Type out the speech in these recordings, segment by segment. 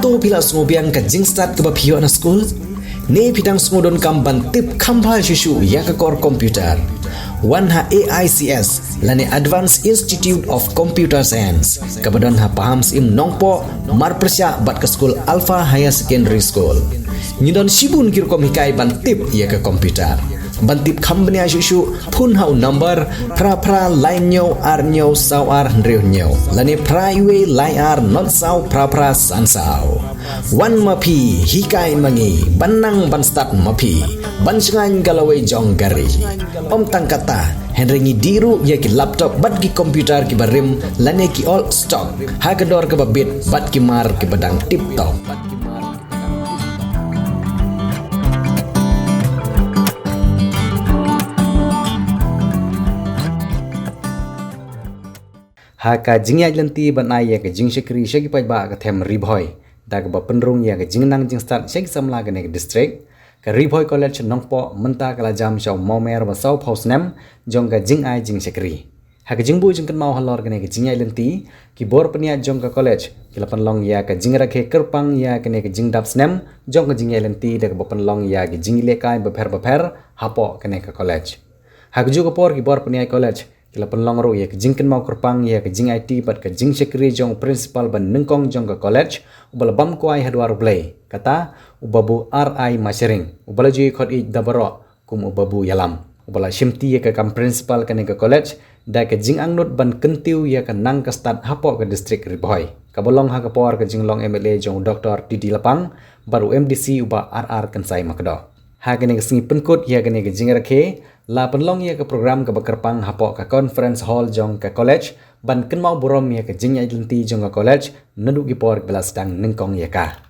to pila sngewbha ka jing start ke ba phio na school ne pidang sngodon kam ban tip khambha shishu ya ka kor computer wan ha AICS lane Advanced Institute of Computer Science kabadon ha paham sim Nongpoh mar persya bat ke school Alpha Higher Secondary School nyidon sibun kirkom hikai ban tip ya ka computer bantip khambnya shishu phun hau number pra line nyo ar nyo sau ar hreu nyo lane praiwe line ar not sau pra san sau wan mapi hikai mangi banang ban start mapi ban sengan galawai jong gari om tang kata Hynrei ngi diru ya ki laptop bat ki computer ki barim lane ki all stock hagador ke babit bat ki mar ki badang tip top haka jingya lenti banai ya ke jing shikri shagi pai ba ka them Bhoi da ka ba penrung ya ke jing nang jing start shagi samla ka ne district ka Bhoi college Nongpoh menta kala jam shaw momer ba saw phosnem jong ka jing ai jing shikri haka jing bu jing kan mau halor ka ne ke jingya lenti ki bor pania jong ka college ki lapan long ya ka jing rakhe kerpang ya ka ne ke jing dap snem jong ka jingya lenti da ka ba long ya ke jing le kai ba pher hapo ka ne ka college haka ju ka por ki bor pania college kila penlong ro ya ke jing kan mau kerpang ya ke jing IT bat ke jing sekretari jong principal ban nengkong jong ke college ubala bam ko ai hadwar play kata ubabu RI mashering ubala ji khot I dabaro kum ubabu yalam ubala Syntiew ya ke kam principal kan ke college da ke jing angnut ban kentiu ya ke nang ke start hapo ke district Bhoi kabolong ha ke por ke jing long MLA jong Dr. Didi Lapang baru MDC uba RR kensai makdo ha ke ne singi penkut ya ke ne ke jing rakhe la penlong ya ke program ke bekerpang hapo ke conference hall jong ke college ban ken mau borom ya ke jing lenti jong ke college neduk gipor belas tang nengkong ya ka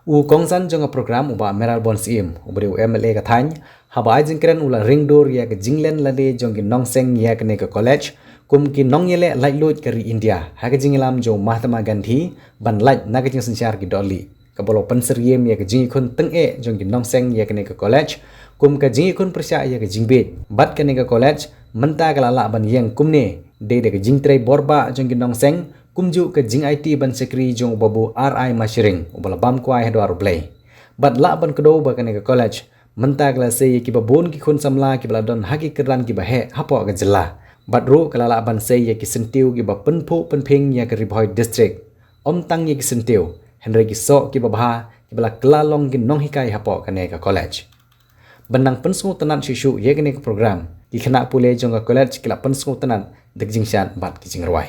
u kongsan jong ke program uba meral bon sim ubri MLA ka thany haba jing kren ula ringdor ya ke jinglen lade jong ki nongseng ya ke ne ke college kum ki nongyele lailut ke ri India ha ke jingilam jong Mahatma Gandhi ban lait na ke jing sensyar ki doli kabolo penseriem ya ke jing khun teng e jong ki nongseng ya ke ne ke college kum ka jing kun persya ya ke jingbe bat ka ne ka college menta ka lala ban yang kumne de ka jing trai borba jong ki nongseng kumju ka jing IT ban sekri jong babu RI mashering ubala bam kwai hedwar play bat la ban kdo ba ka ne ka college menta ka la se ki ba bon ki khun samla ki bala don haki kran ki ba he hapo ka jilla bat ro ka lala ban se ya ki Syntiew ki ba Phuh penphing ya ke Bhoi district om tang ya ki Syntiew Hynrei ki so ki ba bha ki bala klalong ki nong hikai hapo ka ne ka college benang pensung tenan shishu ye kene ke program ki khana pule jong ka college kila pensung tenan dek jingshan bat ki jingrwai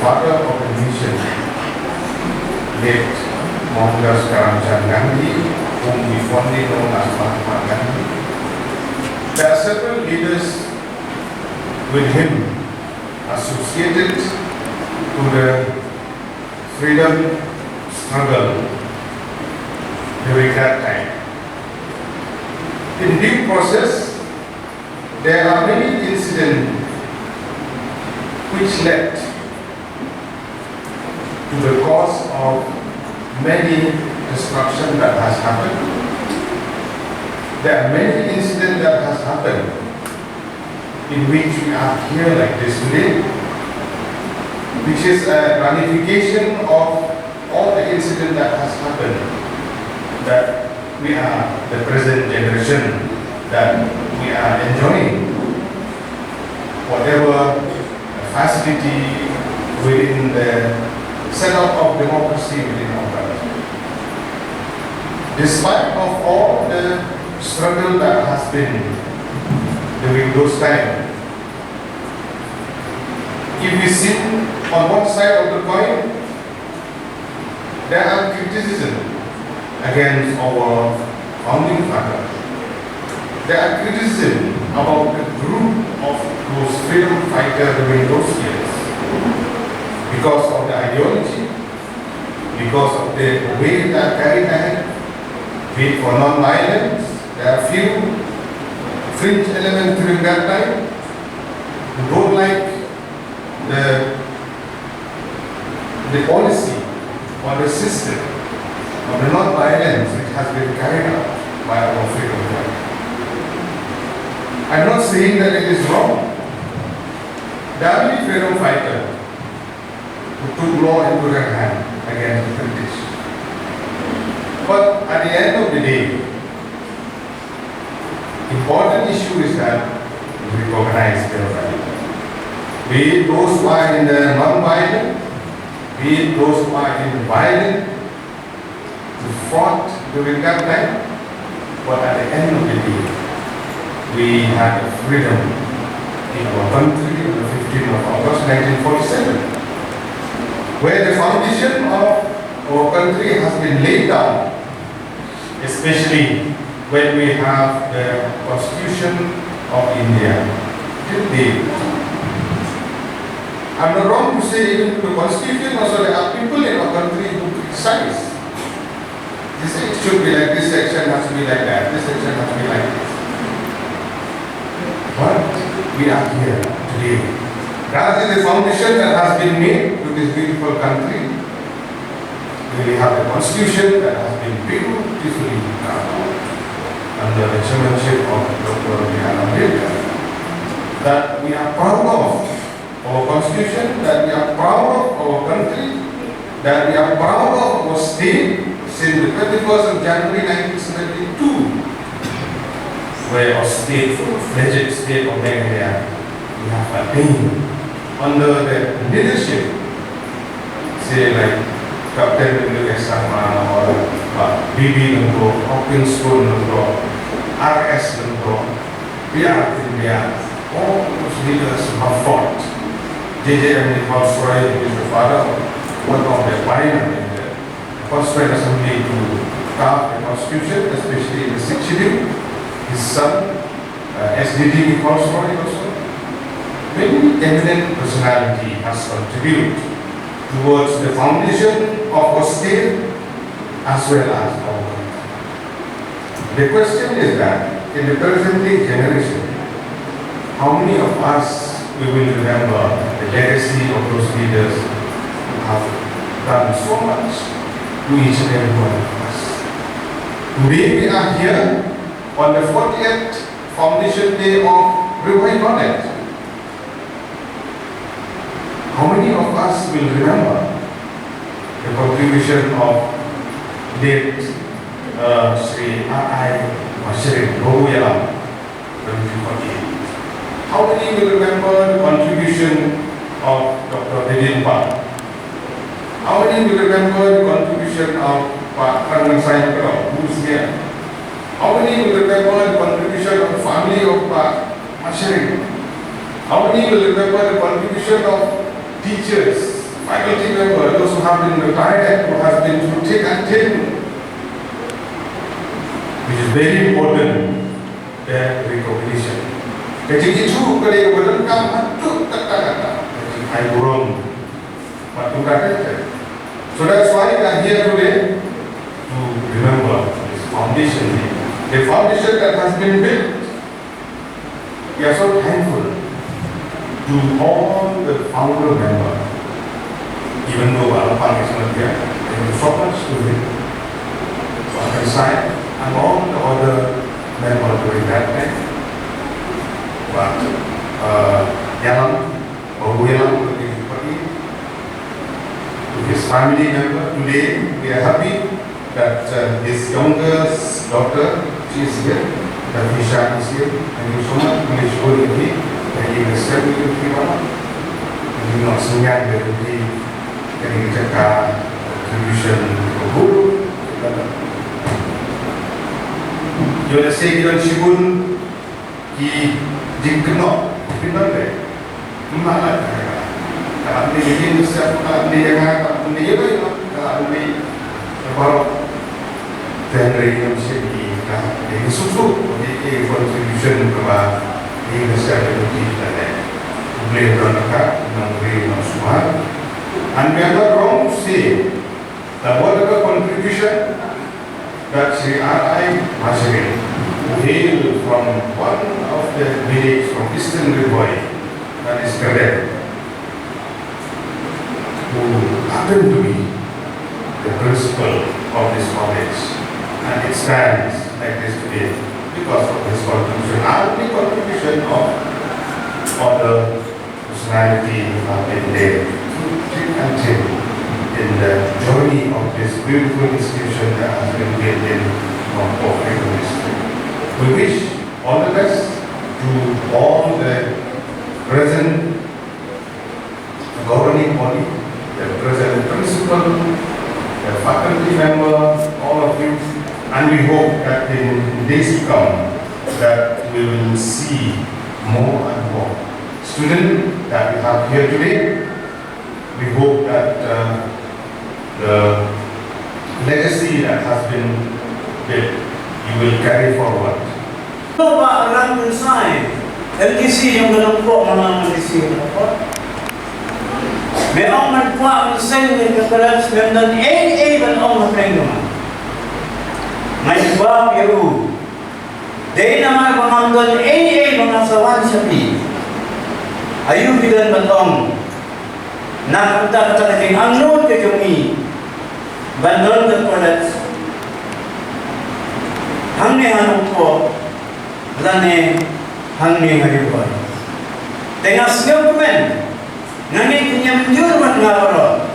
father of the nation, late Mohandas Karamchand Gandhi, whom we fondly know as Mahatma Gandhi. There are several leaders with him associated to the freedom struggle during that time. In due process, there are many incidents which led to the cause of many destruction that has happened. There are many incidents that has happened in which we are here like this today, which is a ramification of all the incidents that has happened, that we are the present generation, that we are enjoying whatever facility within the setup of democracy within our country. Despite of all the struggle that has been during those times, if we see on one side of the coin, there are criticism against our founding father. There are criticism about the group of those freedom fighters during those years because of the ideology, because of the way they are carried ahead, be it for non-violence. There are few fringe elements during that time who don't like the policy or the system of the non-violence which has been carried out by our freedom fighters. I'm not saying that it is wrong. There are many freedom fighters who took law into their hand against the British. But at the end of the day, important issue is that we recognize their value. Be it those who are in the non-violent, be it those who are in violent, who fought during that time, but at the end of the day, we had freedom in our country on the 15th of August 1947, where the foundation of our country has been laid down, especially when we have the Constitution of India till date. I'm not wrong to say even to the Constitution also there are people in our country who criticize. They say it should be like this section, has to be like that, this section has to be like this. But we are here today. That is the foundation that has been made to this beautiful country. We have the Constitution that has been beautifully done under the chairmanship of Dr. Ambedkar. That we are proud of our Constitution, that we are proud of our country, that we are proud of our state since the 21st of January 1972, where our state, full-fledged state of Meghalaya, we have attained under the leadership, say like Captain Nongpoh or BB Nongpoh, Hawkins Nongpoh, RS Nongpoh, PR India, all those leaders who have fought. JJM Nichols-Roy is the father of one of the pioneers in the Constituent Assembly to draft the Constitution, especially in the Syntiew. His son, SDD Nichols-Roy also. Many eminent personality has contributed towards the foundation of our state as well as our country. The question is that in the present day generation, how many of us we will remember the legacy of those leaders who have done so much to each and every one of us. Today we are here on the 40th Foundation Day of Bhoi College. How many of us will remember the contribution of late Sri R.I. Bhoi, 1948? How many will remember the contribution of Dr. Phuh? How many will remember the contribution of Tang, who is here? How many will remember the contribution of the family of Hynrei? How many will remember the contribution of teachers, faculty member, those who have been retired, who have been to take and take, which is very important, their recognition. Kecil itu kalau berengkam itu kata-kata, I burung, batu kata. So that's why we are here today to remember this foundation. The foundation that has been built. We are so thankful to all the founder members. Even though Alapang is not here, there is so much to it. So side and all the other members during that time. But Bhoi, to his family member, today we are happy that his youngest daughter, she is here, that Misha is here. Thank you so much. May she go with me. Thank you, Mr. Kiba. And you know, sngewbha dari kami cakap contribution to Phuh. Yo le sei que Shillong ki jingkno pinang deh. Mana kalau ni begini siapa kalau ni yang kalau ni apa itu kalau ni baru Hynrei yang segi ini susu ini contribution kepada ini saya beri dan boleh berangkat memberi masukan. And we are not wrong to say that whatever contribution that Sri Iaki Masjid hail from one of the village from Eastern Bhoi, that is correct, who happened to be the principal of this college, and it stands like this today because of his contribution and the contribution of other personality who have been there until in the journey of this beautiful institution that has been built in Nongpoh. We wish all the best to all the present governing body, the present principal, the faculty member, all of you, and we hope that in days to come that we will see more and more students that we have here today. We hope that the legacy that has been built, you will carry forward. Pak orang pensai, LTC yang Nongpoh mana LTC yang Nongpoh. Memang merkuat pensai yang kepada 1988 dan orang perlindungan. Majbab Yaru. Dari nama pengambil 88 pengasawan Syafi. Ayuh bidan batong. Nak kata lagi angnut ke kami bandol ke college hamne Nongpoh lane hamne Hynrei tengah sngewbha ngani kinyamjur mat ngaro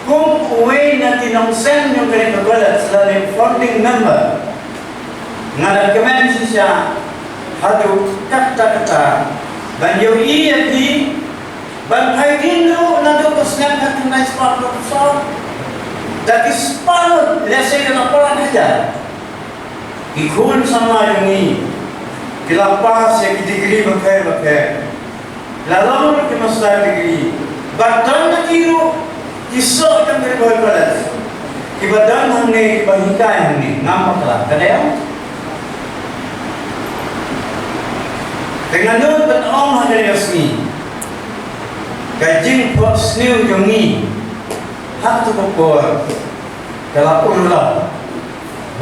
kung uwi nanti nongsen yung kani college lane founding member ngada kemen sisya hadu kata-kata banyo Iaki Bangkai Hindu nado kesengatan tunai sepak besar. Dari separuh lesai dengan orang aja. Ikut sama yang ini. Kilapas yang degree bakai. Lalu kita master degree. Badan nak kiro kisah yang berbuat kelas. Ibadan hamne bahika yang ini nampak lah. Kadang dengan itu betul hari resmi. Kajing Phuh Syntiew jongi hak tu khubor kalau ulang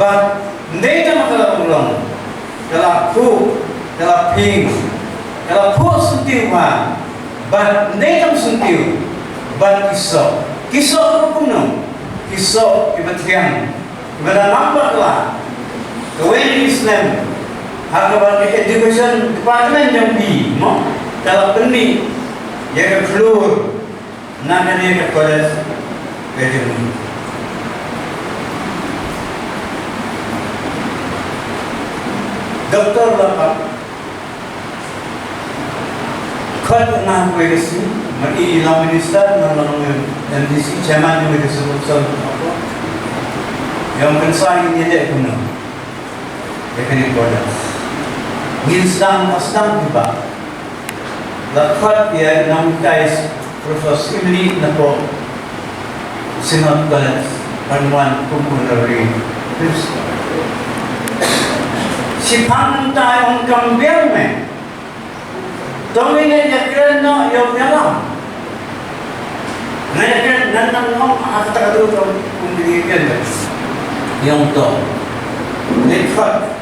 but neda makala ulang kalau Phuh kalau Phing kalau Phuh sngewbha but neda Syntiew but kisah kuno kisah ibatian ibada nampak lah kawin Islam hak education department yang bi kalau pening yang keluar nak ni ke college kerjaan. Doktor dapat khat na kuwesi mari ilang minister nang MDC chairman ni disebut apa yang pensai ni dia kuno teknik college ni sedang Kiba Lakhat dia 6 guys Professor Imli na po Synod College Panuan Pumpunari Principal. Si Phang tayong kambiyan me. Tumingin niya kaya no yung yalang. Ngayon kaya nananong akatagado kung binigyan yung to. Lipat.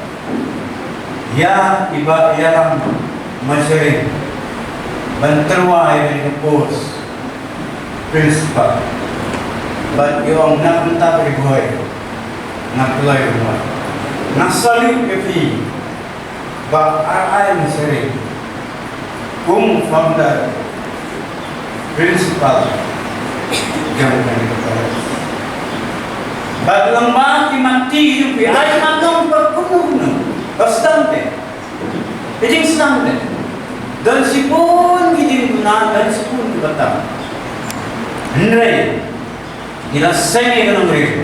Ya iba yalang masyari. Bantarwa yung post. Principal. But yung napunta kay Bhoi, napulay mo. Nasalit kapi, ba ay masari. Kung founder, principal, jangan kalian. Baglang mati mati yung ay matong pagkukuno, bastante. Ijing stante. Dan si Phun ijing na dan si Phun batang. Hynrei, ila senge kanong rin.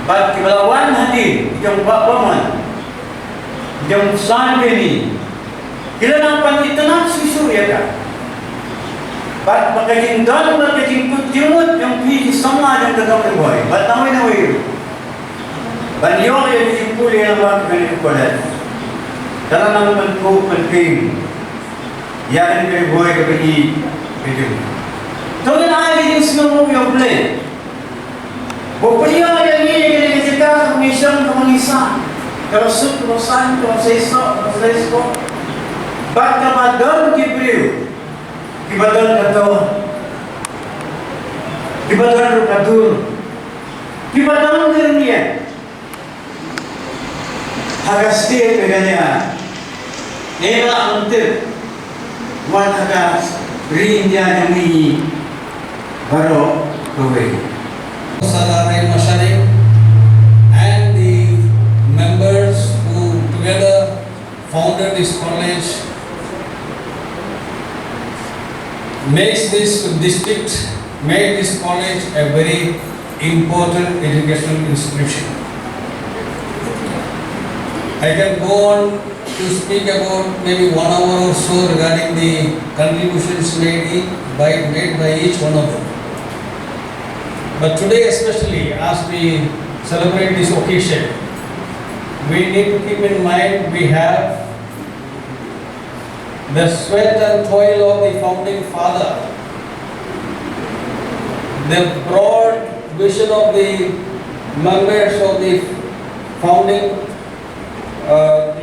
Ba't kibalawan hati, yung bapaman, yung sanbe ni, kila ng panitanan susurya ka. Ba't makajing doon, makajing kutyunod, yung pili sama yung gagawin Bhoi. Ba't nawin na wiro? Banyo yung isimpuli ang mga ganito kulat. Dala ng panping, yan kay Bhoi kapag i-video. Tungin ay yung sinungo yung play. Bukaya yang ini kita komisyon komunisa, kerusuk kerusan konseso, baca badan kibriu, kibadan kata, kibadan rukatur, kibadan dunia, hagasti beganya, nela antir, wan hagas rinja demi baru kowe. Hynrei and the members who together founded this college made this college a very important educational institution. I can go on to speak about maybe 1 hour or so regarding the contributions made by each one of them. But today especially, as we celebrate this occasion, we need to keep in mind we have the sweat and toil of the founding father, the broad vision of the members of the founding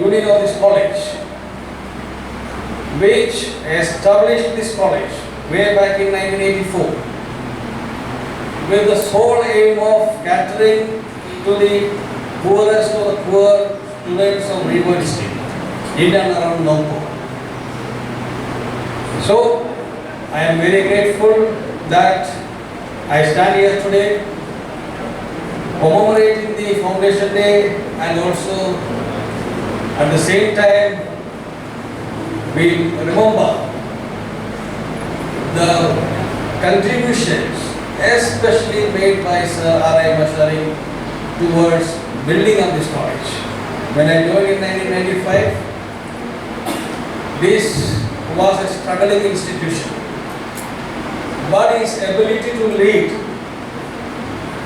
unit of this college, which established this college way back in 1984. With the sole aim of catering to the poorest of the poor students of Hynrei district, in and around Nongpoh. So, I am very grateful that I stand here today commemorating the Foundation Day, and also at the same time we remember the contributions especially made by Sir R.I. towards building up this college. When I joined in 1995, this was a struggling institution. But his ability to lead,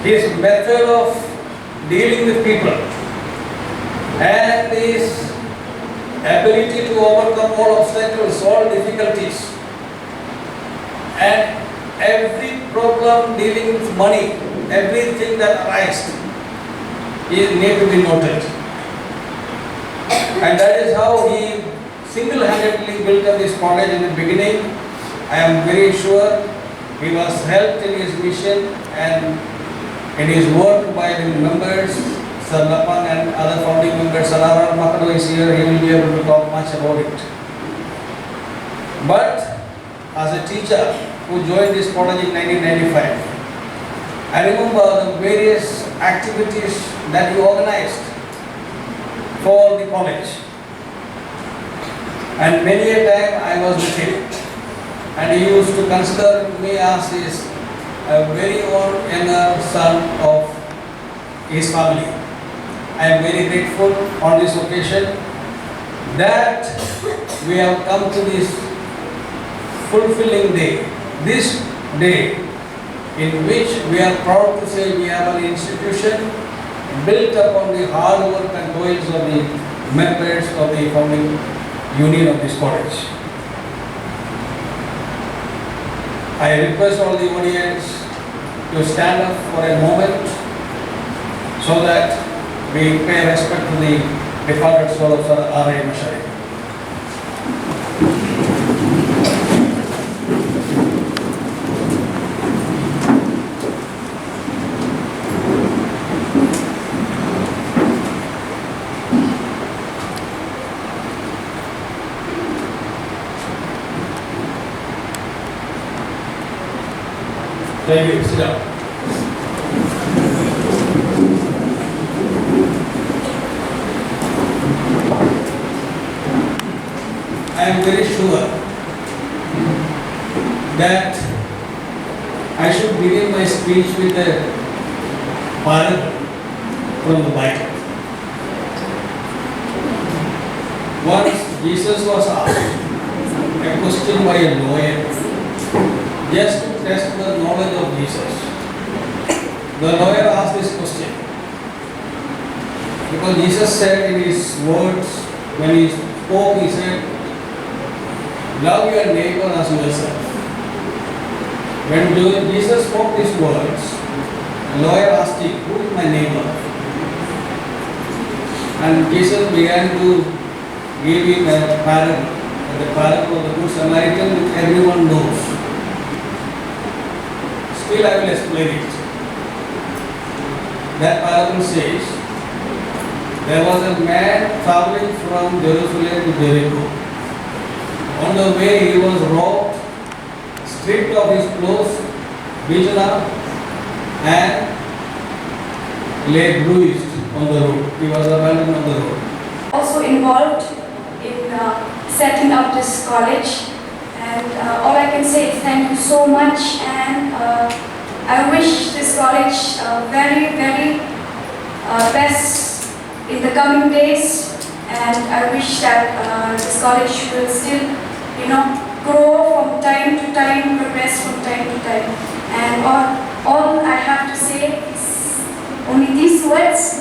his method of dealing with people, and his ability to overcome all obstacles, all difficulties, and every problem dealing with money, everything that arises, is need to be noted. And that is how he single-handedly built up this college in the beginning. I am very sure he was helped in his mission and in his work by the members, Sir Lapang and other founding members. Sir R. Makado is here, he will be able to talk much about it. But as a teacher who joined this college in 1995, I remember the various activities that he organized for the college. And many a time I was with him. And he used to consider me as his very own younger son of his family. I am very grateful on this occasion that we have come to this fulfilling day this day in which we are proud to say we have an institution built upon the hard work and toils of the members of the founding union of this college. I request all the audience to stand up for a moment so that we pay respect to the departed soul of Sir R.A. Mashari. Thank you. Sit down. I am very sure that I should begin my speech with a parable from the Bible. Once Jesus was asked a question by a lawyer just to test the knowledge of Jesus. The lawyer asked this question because Jesus said in his words, when he spoke, he said, "Love your neighbor as yourself." When Jesus spoke these words, the lawyer asked him, "Who is my neighbor?" And Jesus began to give him a parable, the parable of the Good Samaritan, which everyone knows. Still, I will explain it. That parable says, there was a man traveling from Jerusalem to Jericho. On the way, he was robbed, stripped of his clothes, beaten up, and lay bruised on the road. He was abandoned on the road. Also involved in setting up this college, and all I can say is thank you so much, and I wish this college very best in the coming days, and I wish that this college will still, grow from time to time, progress from time to time, and all I have to say is only these words: